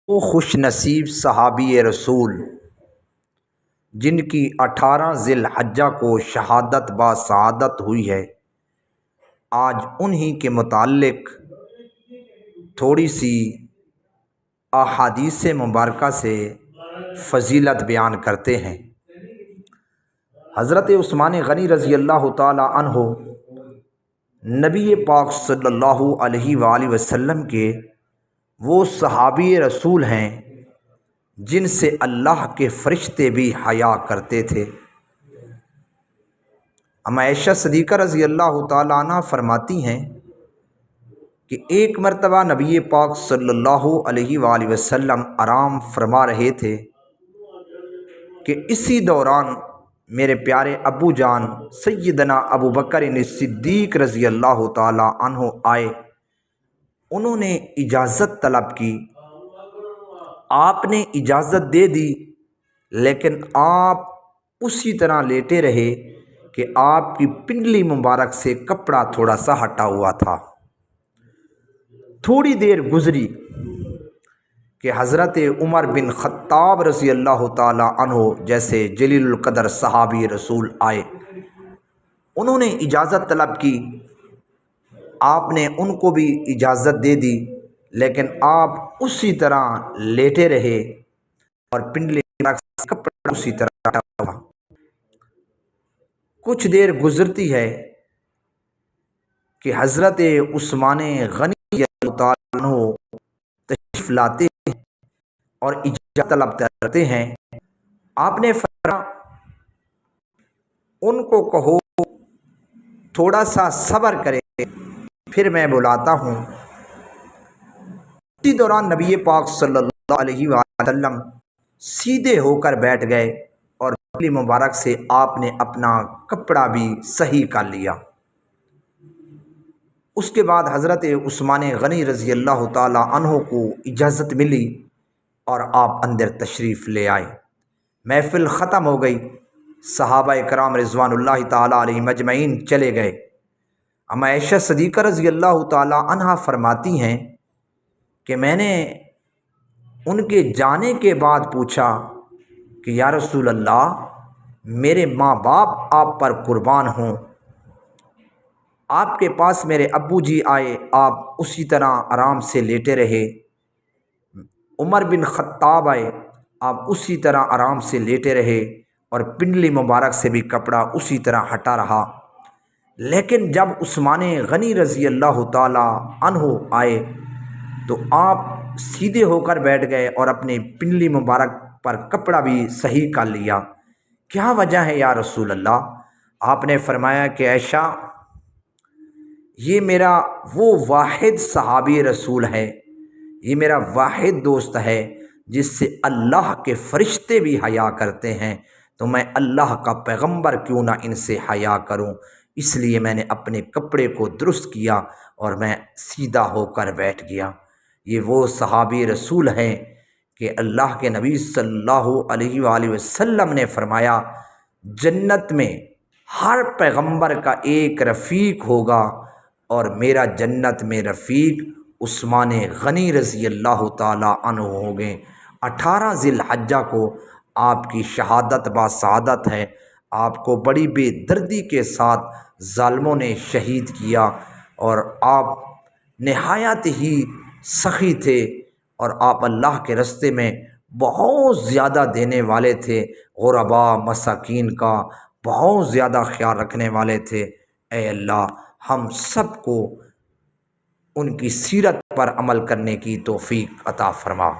وہ خوش نصیب صحابی رسول جن کی 18 ذی الحجہ کو شہادت با سعادت ہوئی ہے، آج انہی کے متعلق تھوڑی سی احادیث مبارکہ سے فضیلت بیان کرتے ہیں۔ حضرت عثمان غنی رضی اللہ تعالی عنہ نبی پاک صلی اللہ علیہ وآلہ وسلم کے وہ صحابی رسول ہیں جن سے اللہ کے فرشتے بھی حیا کرتے تھے۔ اما عائشہ صدیقہ رضی اللہ تعالی عنہ فرماتی ہیں کہ ایک مرتبہ نبی پاک صلی اللہ علیہ وآلہ وسلم آرام فرما رہے تھے کہ اسی دوران میرے پیارے ابو جان سیدنا ابو بکر صدیق رضی اللہ تعالی عنہ آئے۔ انہوں نے اجازت طلب کی، آپ نے اجازت دے دی، لیکن آپ اسی طرح لیٹے رہے کہ آپ کی پنڈلی مبارک سے کپڑا تھوڑا سا ہٹا ہوا تھا۔ تھوڑی دیر گزری کہ حضرت عمر بن خطاب رضی اللہ تعالی عنہ جیسے جلیل القدر صحابی رسول آئے۔ انہوں نے اجازت طلب کی، آپ نے ان کو بھی اجازت دے دی، لیکن آپ اسی طرح لیٹے رہے اور پنڈلی سے کپڑا اسی طرح ہٹا ہوا۔ کچھ دیر گزرتی ہے کہ حضرت عثمان غنی رضی اللہ تعالی عنہ تشریف لاتے ہیں اور اجازت طلب کرتے ہیں۔ آپ نے فرمایا ان کو کہو تھوڑا سا صبر کریں، پھر میں بلاتا ہوں۔ اسی دوران نبی پاک صلی اللہ علیہ وسلم سیدھے ہو کر بیٹھ گئے اور پنڈلی مبارک سے آپ نے اپنا کپڑا بھی صحیح کر لیا۔ اس کے بعد حضرت عثمان غنی رضی اللہ تعالی عنہ کو اجازت ملی اور آپ اندر تشریف لے آئے۔ محفل ختم ہو گئی، صحابہ کرام رضوان اللہ تعالی علیہ مجمعین چلے گئے۔ اما عائشہ صدیقہ رضی اللہ تعالی عنہ فرماتی ہیں کہ میں نے ان کے جانے کے بعد پوچھا کہ یا رسول اللہ، میرے ماں باپ آپ پر قربان ہوں، آپ کے پاس میرے ابو جی آئے، آپ اسی طرح آرام سے لیٹے رہے۔ عمر بن خطاب آئے، آپ اسی طرح آرام سے لیٹے رہے اور پنڈلی مبارک سے بھی کپڑا اسی طرح ہٹا رہا۔ لیکن جب عثمان غنی رضی اللہ تعالی عنہ آئے تو آپ سیدھے ہو کر بیٹھ گئے اور اپنے پنڈلی مبارک پر کپڑا بھی صحیح کر لیا۔ کیا وجہ ہے یا رسول اللہ؟ آپ نے فرمایا کہ عائشہ، یہ میرا وہ واحد صحابی رسول ہے، یہ میرا واحد دوست ہے جس سے اللہ کے فرشتے بھی حیا کرتے ہیں، تو میں اللہ کا پیغمبر کیوں نہ ان سے حیا کروں، اس لیے میں نے اپنے کپڑے کو درست کیا اور میں سیدھا ہو کر بیٹھ گیا۔ یہ وہ صحابی رسول ہیں کہ اللہ کے نبی صلی اللہ علیہ وآلہ وسلم نے فرمایا جنت میں ہر پیغمبر کا ایک رفیق ہوگا اور میرا جنت میں رفیق عثمان غنی رضی اللہ تعالی عنہ ہوں گے۔ 18 ذی الحجہ کو آپ کی شہادت با سعادت ہے۔ آپ کو بڑی بے دردی کے ساتھ ظالموں نے شہید کیا اور آپ نہایت ہی سخی تھے اور آپ اللہ کے راستے میں بہت زیادہ دینے والے تھے، غرباء مساکین کا بہت زیادہ خیال رکھنے والے تھے۔ اے اللہ، ہم سب کو ان کی سیرت پر عمل کرنے کی توفیق عطا فرما۔